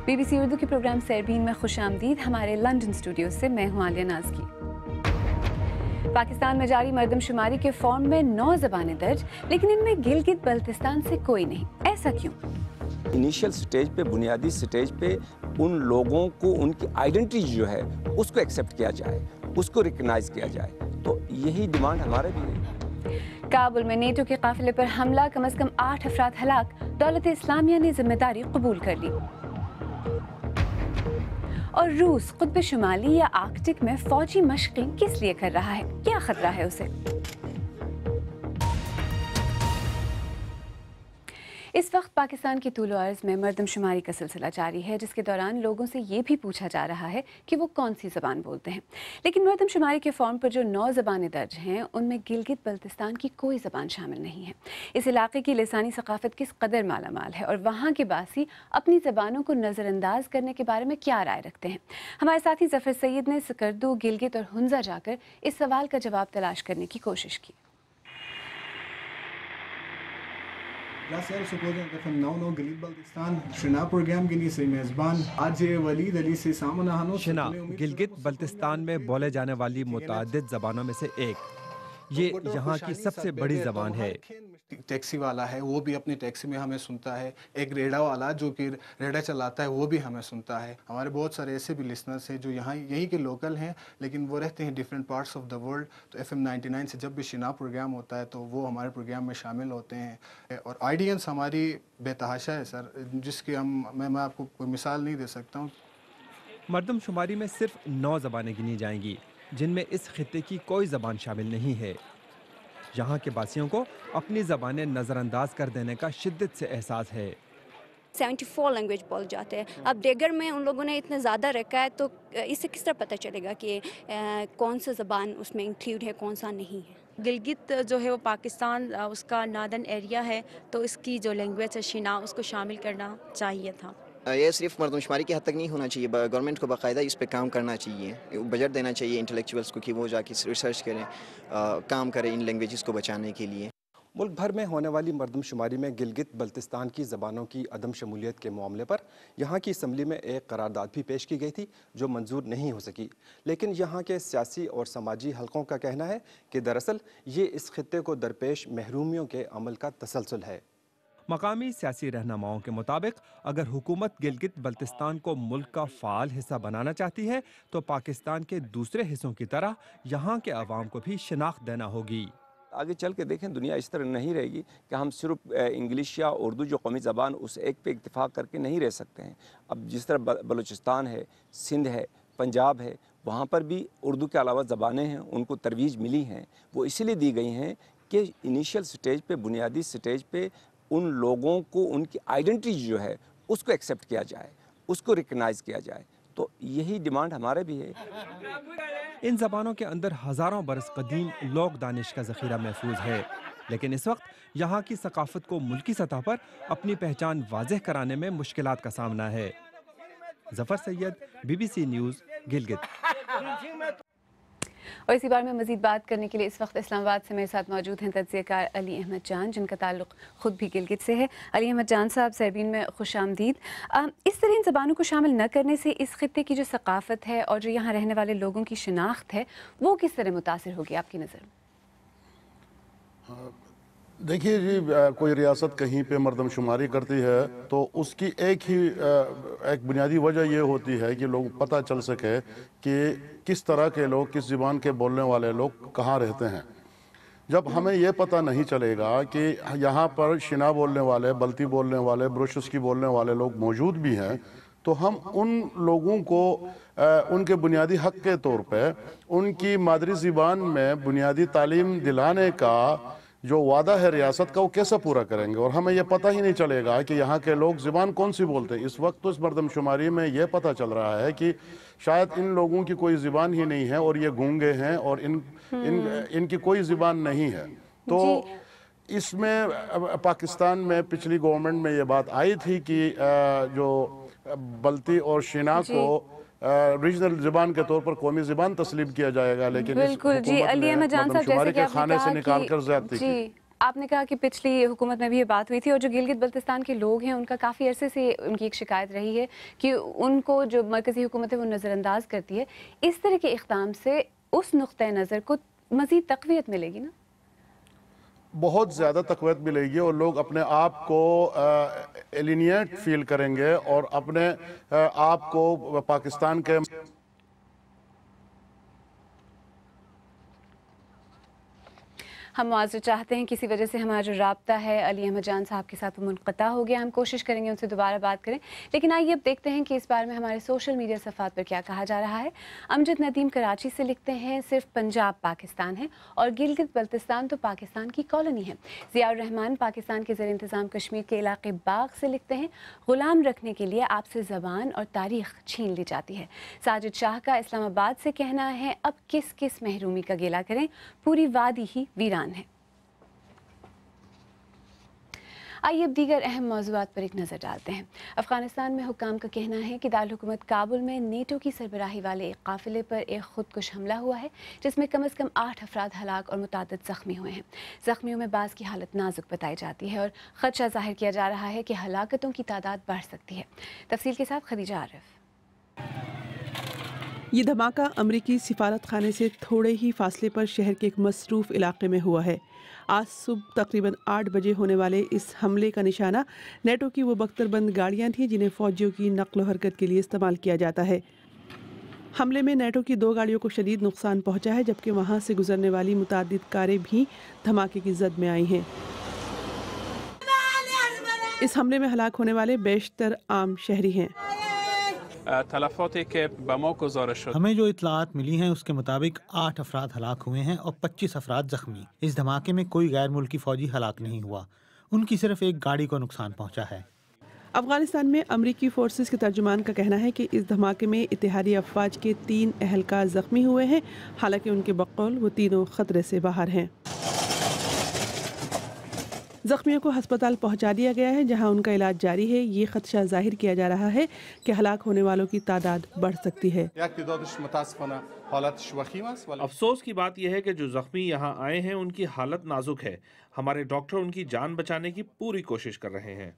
BBC Urdu کے programme سیربین میں خوش آمدید. ہمارے لندن اسٹوڈیو سے میں ہوں عالیہ نازکی. پاکستان میں جاری مردم شماری کے فارم میں 9 زبانیں درج، لیکن ان میں گلگت بلتستان سے کوئی نہیں. ایسا کیوں؟ انیشیل سٹیج پہ، بنیادی سٹیج پہ ان لوگوں کو ان کی آئیڈینٹی جو ہے اس کو ایکسیپٹ کیا جائے، اس کو ریکگنائز کیا جائے. تو یہی ڈیمانڈ ہمارے بھی ہے. کابل میں نیٹو کے قافلے پر حملہ، کم از کم 8 افراد ہلاک. دولت اسلامیہ نے ذمہ داری قبول کر لی. اور روس قطب شمالی یا آرکٹک میں فوجی مشقیں کس لیے کر رہا ہے؟ کیا خطرہ ہے اسے؟ اس وقت پاکستان کی طول و عرض میں مردم شماری کا سلسلہ جاری ہے، جس کے دوران لوگوں سے یہ بھی پوچھا جا رہا ہے کہ وہ کون سی زبان بولتے ہیں. لیکن مردم شماری کے فارم پر جو 9 زبانیں درج ہیں، ان میں گلگت بلتستان کی کوئی زبان شامل نہیں ہے. اس علاقے کی لسانی ثقافت کس قدر مالا مال ہے اور وہاں کے باسی اپنی زبانوں کو نظر انداز کرنے کے بارے میں کیا رائے رکھتے ہیں؟ ہمارے ساتھی ظفر سید نے سکردو، گلگت اور ہنزا جا کر اس سوال کا جواب تلاش کرنے کی کوشش کی. Gracias, سپوزن FM 99 گلگت بلتستان شنا پروگرام کے لیے صحیح میزبان آج ولید علی سے سامنا ہنو. شنا گلگت بلتستان میں بولے جانے والی متعدد زبانوں میں سے ایک. یہ یہاں کی سب سے بڑی زبان ہے. ٹیکسی والا ہے وہ بھی اپنی ٹیکسی میں ہمیں سنتا ہے. ایک ریڑا والا جو کہ ریڑا چلاتا ہے وہ بھی ہمیں سنتا ہے. ہمارے بہت سارے ایسے بھی لسنرس ہیں جو یہیں کے لوکل ہیں لیکن وہ رہتے ہیں different parts of the world. تو FM 99 سے جب بھی شنا پروگرام ہوتا ہے تو وہ ہمارے پروگرام میں شامل ہوتے ہیں. اور آئیڈینس ہماری بے تحاشا ہے سر، جس کی میں آپ کو کوئی مثال نہیں دے سکتا ہوں. مردم شماری میں صرف 9 زبانیں گنی جائیں گی جن میں اس خطے کی کوئی زبان شامل نہیں ہے. یہاں کے باسیوں کو اپنی زبانیں نظر انداز کر دینے کا شدت سے احساس ہے. 74 لینگویج بول جاتے ہیں. اب دیگر میں ان لوگوں نے اتنا زیادہ رکھا ہے تو اس سے کس طرح پتہ چلے گا کہ کون سا زبان اس میں انکلیوڈ ہے کون سا نہیں ہے؟ گلگت جو ہے وہ پاکستان اس کا نادن ایریا ہے تو اس کی جو لینگویج ہے شنا اس کو شامل کرنا چاہیے تھا. یہ صرف مردم شماری کی حد تک نہیں ہونا چاہیے، گورنمنٹ کو باقاعدہ اس پہ کام کرنا چاہیے. بجٹ دینا چاہیے انٹلیکچوئلس کو کہ وہ جا کے ریسرچ کریں، کام کریں ان لینگویجز کو بچانے کے لیے. ملک بھر میں ہونے والی مردم شماری میں گلگت بلتستان کی زبانوں کی عدم شمولیت کے معاملے پر یہاں کی اسمبلی میں ایک قرارداد بھی پیش کی گئی تھی جو منظور نہیں ہو سکی. لیکن یہاں کے سیاسی اور سماجی حلقوں کا کہنا ہے کہ دراصل یہ اس خطے کو درپیش محرومیوں کے عمل کا تسلسل ہے. مقامی سیاسی رہنماؤں کے مطابق اگر حکومت گلگت بلتستان کو ملک کا فعال حصہ بنانا چاہتی ہے تو پاکستان کے دوسرے حصوں کی طرح یہاں کے عوام کو بھی شناخت دینا ہوگی. آگے چل کے دیکھیں دنیا اس طرح نہیں رہے گی کہ ہم صرف انگلش یا اردو جو قومی زبان اس ایک پہ اتفاق کر کے نہیں رہ سکتے ہیں. اب جس طرح بلوچستان ہے، سندھ ہے، پنجاب ہے، وہاں پر بھی اردو کے علاوہ زبانیں ہیں، ان کو ترویج ملی ہیں. وہ اسی لیے دی گئی ہیں کہ انیشیل سٹیج پہ، بنیادی سٹیج پہ ان لوگوں کو ان کی آئیڈینٹی جو ہے اس کو ایکسیپٹ کیا جائے، اس کو ریکگنائز کیا جائے. تو یہی ڈیمانڈ ہمارے بھی ہے. ان زبانوں کے اندر ہزاروں برس قدیم لوک دانش کا ذخیرہ محفوظ ہے، لیکن اس وقت یہاں کی ثقافت کو ملکی سطح پر اپنی پہچان واضح کرانے میں مشکلات کا سامنا ہے. ظفر سید، BBC نیوز، گلگت. اور اسی بارے میں مزید بات کرنے کے لیے اس وقت اسلام آباد سے میرے ساتھ موجود ہیں تجزیہ کار علی احمد جان، جن کا تعلق خود بھی گلگت سے ہے. علی احمد جان صاحب، سیربین میں خوش آمدید. اس طرح ان زبانوں کو شامل نہ کرنے سے اس خطے کی جو ثقافت ہے اور جو یہاں رہنے والے لوگوں کی شناخت ہے وہ کس طرح متاثر ہوگی آپ کی نظر میں؟ دیکھیے جی، کوئی ریاست کہیں پہ مردم شماری کرتی ہے تو اس کی ایک بنیادی وجہ یہ ہوتی ہے کہ لوگ پتہ چل سکے کہ کس طرح کے لوگ، کس زبان کے بولنے والے لوگ کہاں رہتے ہیں. جب ہمیں یہ پتہ نہیں چلے گا کہ یہاں پر شنا بولنے والے، بلتی بولنے والے، بروشسکی بولنے والے لوگ موجود بھی ہیں تو ہم ان لوگوں کو ان کے بنیادی حق کے طور پہ ان کی مادری زبان میں بنیادی تعلیم دلانے کا جو وعدہ ہے ریاست کا وہ کیسے پورا کریں گے؟ اور ہمیں یہ پتہ ہی نہیں چلے گا کہ یہاں کے لوگ زبان کون سی بولتے ہیں. اس وقت تو اس مردم شماری میں یہ پتہ چل رہا ہے کہ شاید ان لوگوں کی کوئی زبان ہی نہیں ہے اور یہ گونگے ہیں اور ان کی کوئی زبان نہیں ہے. تو اس میں پاکستان میں پچھلی گورنمنٹ میں یہ بات آئی تھی کہ جو بلتی اور شنا کو ریجنل زبان کے طور پر قومی زبان تسلیم کیا جائے گا، لیکن اس حکومت نے مردم شماری کے خانے سے نکال کر زیادتی کی. آپ نے کہا کہ پچھلی حکومت میں بھی یہ بات ہوئی تھی، اور جو گلگت بلتستان کے لوگ ہیں ان کا کافی عرصے سے ان کی ایک شکایت رہی ہے کہ ان کو جو مرکزی حکومت ہے وہ نظر انداز کرتی ہے. اس طرح کے اقدام سے اس نقطۂ نظر کو مزید تقویت ملے گی نا؟ بہت زیادہ تقویت ملے گی اور لوگ اپنے آپ کو ایلینیٹ فیل کریں گے اور اپنے آپ کو پاکستان کے ہم معذرت چاہتے ہیں، کسی وجہ سے ہمارا جو رابطہ ہے علی احمد جان صاحب کے ساتھ وہ منقطع ہو گیا. ہم کوشش کریں گے ان سے دوبارہ بات کریں، لیکن آئیے اب دیکھتے ہیں کہ اس بارے میں ہمارے سوشل میڈیا صفحات پر کیا کہا جا رہا ہے. امجد ندیم کراچی سے لکھتے ہیں صرف پنجاب پاکستان ہے اور گلگت بلتستان تو پاکستان کی کالونی ہے. ضیاء الرحمان پاکستان کے زیر انتظام کشمیر کے علاقے باغ سے لکھتے ہیں غلام رکھنے کے لیے آپ سے زبان اور تاریخ چھین لی جاتی ہے. ساجد شاہ کا اسلام آباد سے کہنا ہے اب کس کس محرومی کا گیلا کریں، پوری وادی ہی ویران ہے. آئیے اب دیگر اہم موضوعات پر ایک نظر ڈالتے ہیں. افغانستان میں حکام کا کہنا ہے کہ دارالحکومت کابل میں نیٹو کی سربراہی والے ایک قافلے پر ایک خودکش حملہ ہوا ہے جس میں کم از کم 8 افراد ہلاک اور متعدد زخمی ہوئے ہیں. زخمیوں میں بعض کی حالت نازک بتائی جاتی ہے اور خدشہ ظاہر کیا جا رہا ہے کہ ہلاکتوں کی تعداد بڑھ سکتی ہے. تفصیل کے ساتھ خدیجہ عارف. یہ دھماکہ امریکی سفارت خانے سے تھوڑے ہی فاصلے پر شہر کے ایک مصروف علاقے میں ہوا ہے. آج صبح تقریباً 8 بجے ہونے والے اس حملے کا نشانہ نیٹو کی وہ بختر بند گاڑیاں تھیں جنہیں فوجیوں کی نقل و حرکت کے لیے استعمال کیا جاتا ہے. حملے میں نیٹو کی 2 گاڑیوں کو شدید نقصان پہنچا ہے جبکہ وہاں سے گزرنے والی متعدد کاریں بھی دھماکے کی زد میں آئی ہیں. اس حملے میں ہلاک ہونے والے بیشتر عام شہری ہیں. ہمیں جو اطلاعات ملی ہیں اس کے مطابق 8 افراد ہلاک ہوئے ہیں اور 25 افراد زخمی. اس دھماکے میں کوئی غیر ملکی فوجی ہلاک نہیں ہوا، ان کی صرف ایک گاڑی کو نقصان پہنچا ہے. افغانستان میں امریکی فورسز کے ترجمان کا کہنا ہے کہ اس دھماکے میں اتحادی افواج کے 3 اہلکار زخمی ہوئے ہیں، حالانکہ ان کے بقول وہ تینوں خطرے سے باہر ہیں. زخمیوں کو ہسپتال پہنچا دیا گیا ہے جہاں ان کا علاج جاری ہے. یہ خدشہ ظاہر کیا جا رہا ہے کہ ہلاک ہونے والوں کی تعداد بڑھ سکتی ہے. افسوس کی بات یہ ہے کہ جو زخمی یہاں آئے ہیں ان کی حالت نازک ہے. ہمارے ڈاکٹر ان کی جان بچانے کی پوری کوشش کر رہے ہیں.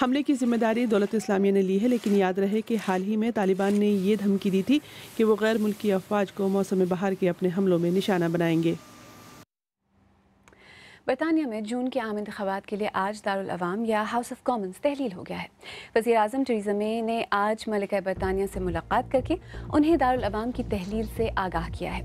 حملے کی ذمہ داری دولت اسلامیہ نے لی ہے، لیکن یاد رہے کہ حال ہی میں طالبان نے یہ دھمکی دی تھی کہ وہ غیر ملکی افواج کو موسم بہار کے اپنے حملوں میں نشانہ بنائیں گے. برطانیہ میں جون کے عام انتخابات کے لیے آج دارالعوام یا ہاؤس آف کامنز تحلیل ہو گیا ہے. وزیر اعظم ٹریزا مے نے آج ملکہ برطانیہ سے ملاقات کر کے انہیں دارالعوام کی تحلیل سے آگاہ کیا ہے.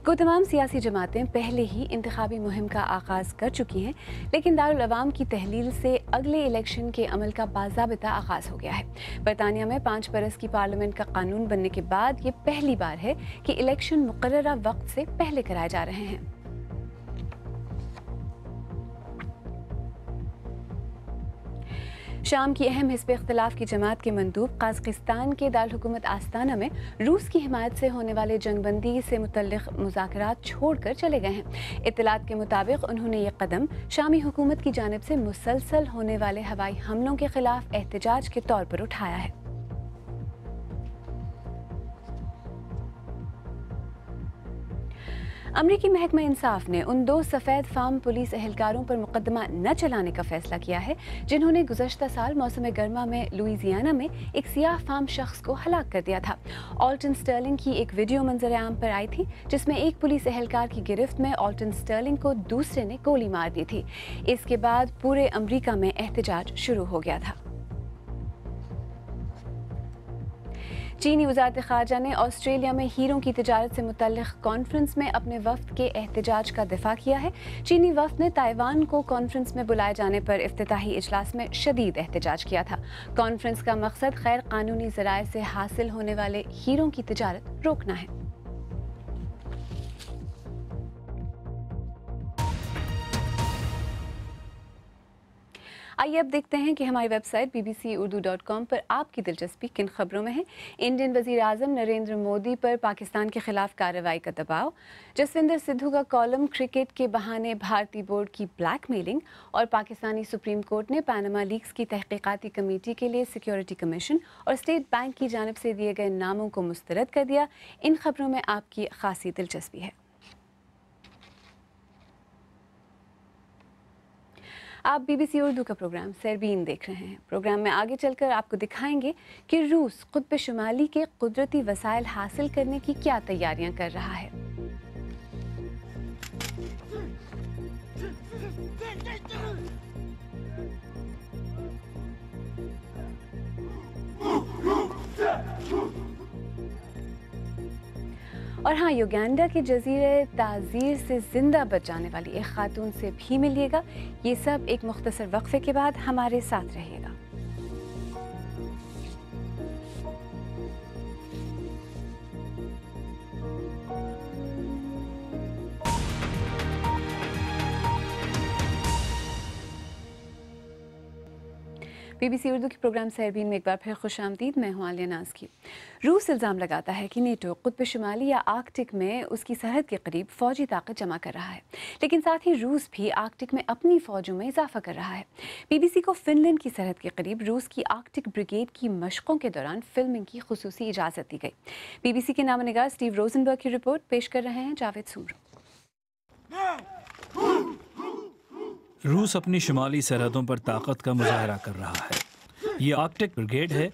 گو تمام سیاسی جماعتیں پہلے ہی انتخابی مہم کا آغاز کر چکی ہیں، لیکن دارالعوام کی تحلیل سے اگلے الیکشن کے عمل کا باضابطہ آغاز ہو گیا ہے. برطانیہ میں 5 برس کی پارلیمنٹ کا قانون بننے کے بعد یہ پہلی بار ہے کہ الیکشن مقررہ وقت سے پہلے کرائے جا رہے ہیں. شام کی اہم حزب اختلاف کی جماعت کے مندوب قازقستان کے دارالحکومت آستانہ میں روس کی حمایت سے ہونے والے جنگ بندی سے متعلق مذاکرات چھوڑ کر چلے گئے ہیں. اطلاعات کے مطابق انہوں نے یہ قدم شامی حکومت کی جانب سے مسلسل ہونے والے ہوائی حملوں کے خلاف احتجاج کے طور پر اٹھایا ہے. امریکی محکمہ انصاف نے ان 2 سفید فام پولیس اہلکاروں پر مقدمہ نہ چلانے کا فیصلہ کیا ہے جنہوں نے گزشتہ سال موسم گرما میں لوئیزیانا میں ایک سیاہ فام شخص کو ہلاک کر دیا تھا. آلٹن سٹرلنگ کی ایک ویڈیو منظر عام پر آئی تھی جس میں ایک پولیس اہلکار کی گرفت میں آلٹن سٹرلنگ کو دوسرے نے گولی مار دی تھی. اس کے بعد پورے امریکہ میں احتجاج شروع ہو گیا تھا. چینی وزارت خارجہ نے آسٹریلیا میں ہیروں کی تجارت سے متعلق کانفرنس میں اپنے وفد کے احتجاج کا دفاع کیا ہے. چینی وفد نے تائیوان کو کانفرنس میں بلائے جانے پر افتتاحی اجلاس میں شدید احتجاج کیا تھا. کانفرنس کا مقصد غیر قانونی ذرائع سے حاصل ہونے والے ہیروں کی تجارت روکنا ہے. آئیے اب دیکھتے ہیں کہ ہماری ویب سائٹ bbcurdu.com پر آپ کی دلچسپی کن خبروں میں ہے. انڈین وزیر اعظم نریندر مودی پر پاکستان کے خلاف کارروائی کا دباؤ، جسوندر سدھو کا کالم کرکٹ کے بہانے بھارتی بورڈ کی بلیک میلنگ، اور پاکستانی سپریم کورٹ نے پاناما لیکس کی تحقیقاتی کمیٹی کے لیے سیکیورٹی کمیشن اور اسٹیٹ بینک کی جانب سے دیے گئے ناموں کو مسترد کر دیا. ان خبروں میں آپ کی خاصی دلچسپی ہے. آپ BBC اردو کا پروگرام سیربین دیکھ رہے ہیں۔ پروگرام میں آگے چل کر آپ کو دکھائیں گے کہ روس قطب شمالی کے قدرتی وسائل حاصل کرنے کی کیا تیاریاں کر رہا ہے۔ اور ہاں، یوگینڈا کے جزیرے تعزیر سے زندہ بچ جانے والی ایک خاتون سے بھی ملیے گا۔ یہ سب ایک مختصر وقفے کے بعد ہمارے ساتھ رہیے گا۔ BBC اردو کے پروگرام سیربین میں ایک بار پھر خوش آمدید۔ میں ہوں عالیہ ناز کی۔ روس الزام لگاتا ہے کہ نیٹو قطب شمالی یا آرکٹک میں اس کی سرحد کے قریب فوجی طاقت جمع کر رہا ہے، لیکن ساتھ ہی روس بھی آرکٹک میں اپنی فوجوں میں اضافہ کر رہا ہے۔ BBC کو فن لینڈ کی سرحد کے قریب روس کی آرکٹک بریگیڈ کی مشقوں کے دوران فلمنگ کی خصوصی اجازت دی گئی۔ BBC کے نامہ نگار اسٹیو روزنبرگ کی رپورٹ پیش کر رہے ہیں جاوید سومرو۔ روس اپنی شمالی سرحدوں پر طاقت کا مظاہرہ کر رہا ہے۔ یہ آرکٹک بریگیڈ ہے،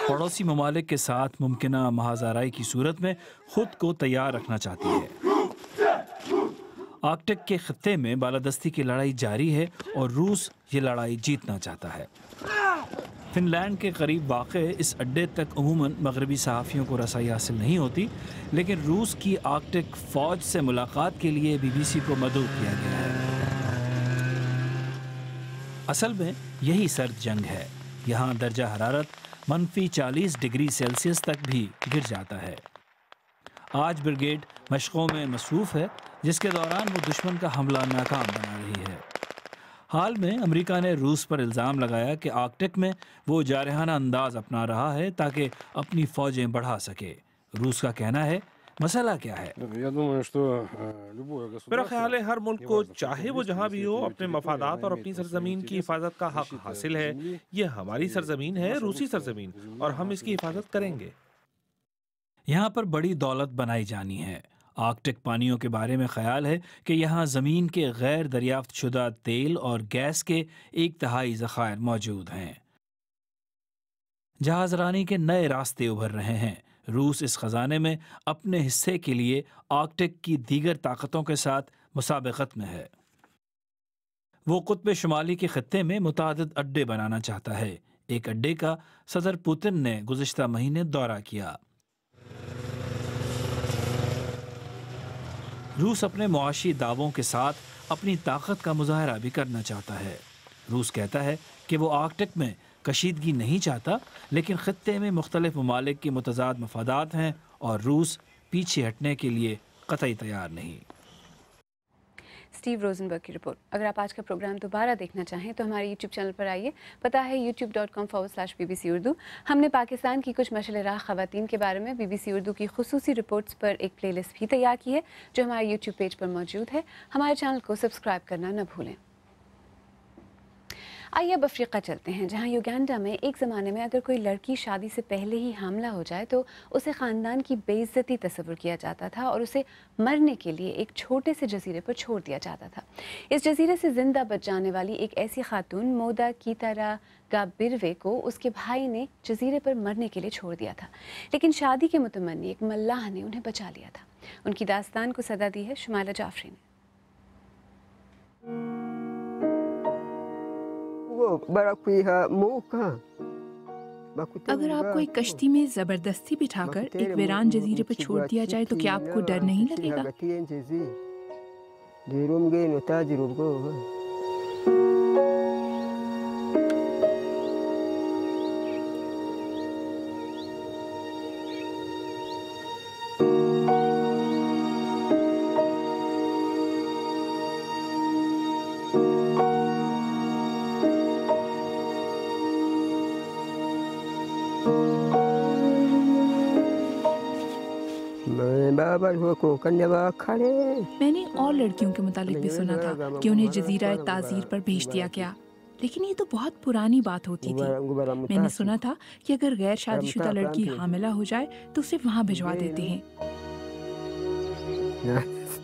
پڑوسی ممالک کے ساتھ ممکنہ محاذ آرائی کی صورت میں خود کو تیار رکھنا چاہتی ہے۔ آرکٹک کے خطے میں بالادستی کی لڑائی جاری ہے اور روس یہ لڑائی جیتنا چاہتا ہے۔ فن لینڈ کے قریب واقع اس اڈے تک عموماً مغربی صحافیوں کو رسائی حاصل نہیں ہوتی، لیکن روس کی آرکٹک فوج سے ملاقات کے لیے BBC کو مدعو کیا گیا ہے۔ اصل میں یہی سرد جنگ ہے۔ یہاں درجہ حرارت -40 ڈگری سیلسیس تک بھی گر جاتا ہے۔ آج بریگیڈ مشقوں میں مصروف ہے، جس کے دوران وہ دشمن کا حملہ ناکام بنا رہی ہے۔ حال میں امریکہ نے روس پر الزام لگایا کہ آرکٹک میں وہ جارحانہ انداز اپنا رہا ہے تاکہ اپنی فوجیں بڑھا سکے۔ روس کا کہنا ہے، مسئلہ کیا ہے؟ میرا خیال ہے ہر ملک کو چاہے وہ جہاں بھی ہو اپنے مفادات اور اپنی سرزمین کی حفاظت کا حق حاصل ہے۔ یہ ہماری سرزمین ہے، روسی سرزمین، اور ہم اس کی حفاظت کریں گے۔ یہاں پر بڑی دولت بنائی جانی ہے۔ آرکٹک پانیوں کے بارے میں خیال ہے کہ یہاں زمین کے غیر دریافت شدہ تیل اور گیس کے 1/3 ذخائر موجود ہیں۔ جہاز رانی کے نئے راستے ابھر رہے ہیں۔ روس اس خزانے میں اپنے حصے کے لیے آرکٹک کی دیگر طاقتوں کے ساتھ مسابقت میں ہے۔ وہ قطب شمالی کے خطے میں متعدد اڈے بنانا چاہتا ہے۔ ایک اڈے کا صدر پوتن نے گزشتہ مہینے دورہ کیا۔ روس اپنے معاشی دعووں کے ساتھ اپنی طاقت کا مظاہرہ بھی کرنا چاہتا ہے۔ روس کہتا ہے کہ وہ آرکٹک میں کشیدگی نہیں چاہتا، لیکن خطے میں مختلف ممالک کے متضاد مفادات ہیں اور روس پیچھے ہٹنے کے لیے قطعی تیار نہیں۔ اسٹیو روزنبرگ کی رپورٹ۔ اگر آپ آج کا پروگرام دوبارہ دیکھنا چاہیں تو ہمارے YouTube چینل پر آئیے، پتہ ہے youtube.com/BBC اردو۔ ہم نے پاکستان کی کچھ مشعل راہ خواتین کے بارے میں BBC اردو کی خصوصی رپورٹس پر ایک پلے لسٹ بھی تیار کی ہے جو ہمارے YouTube پیج پر موجود ہے۔ ہمارے چینل کو سبسکرائب کرنا نہ بھولیں۔ آئیے اب افریقہ چلتے ہیں، جہاں یوگینڈا میں ایک زمانے میں اگر کوئی لڑکی شادی سے پہلے ہی حاملہ ہو جائے تو اسے خاندان کی بے عزتی تصور کیا جاتا تھا اور اسے مرنے کے لیے ایک چھوٹے سے جزیرے پر چھوڑ دیا جاتا تھا۔ اس جزیرے سے زندہ بچ جانے والی ایک ایسی خاتون مودا کیتاراگابیروے کو اس کے بھائی نے جزیرے پر مرنے کے لیے چھوڑ دیا تھا، لیکن شادی کے متمنی ایک ملاح نے انہیں بچا لیا تھا۔ ان کی داستان کو صدا دی ہے شمائلہ جعفری نے۔ اگر آپ کو ایک کشتی میں زبردستی بٹھا کر ایک ویران جزیرے پر چھوڑ دیا جائے تو کیا آپ کو ڈر نہیں لگے گا؟ میں نے اور لڑکیوں کے متعلق بھی سنا تھا کہ انہیں جزیرہ تعزیر پر بھیج دیا گیا، لیکن یہ تو بہت پرانی بات ہوتی تھی۔ میں نے سنا تھا کہ اگر غیر شادی شدہ لڑکی حاملہ ہو جائے تو اسے وہاں بھجوا دیتے ہیں۔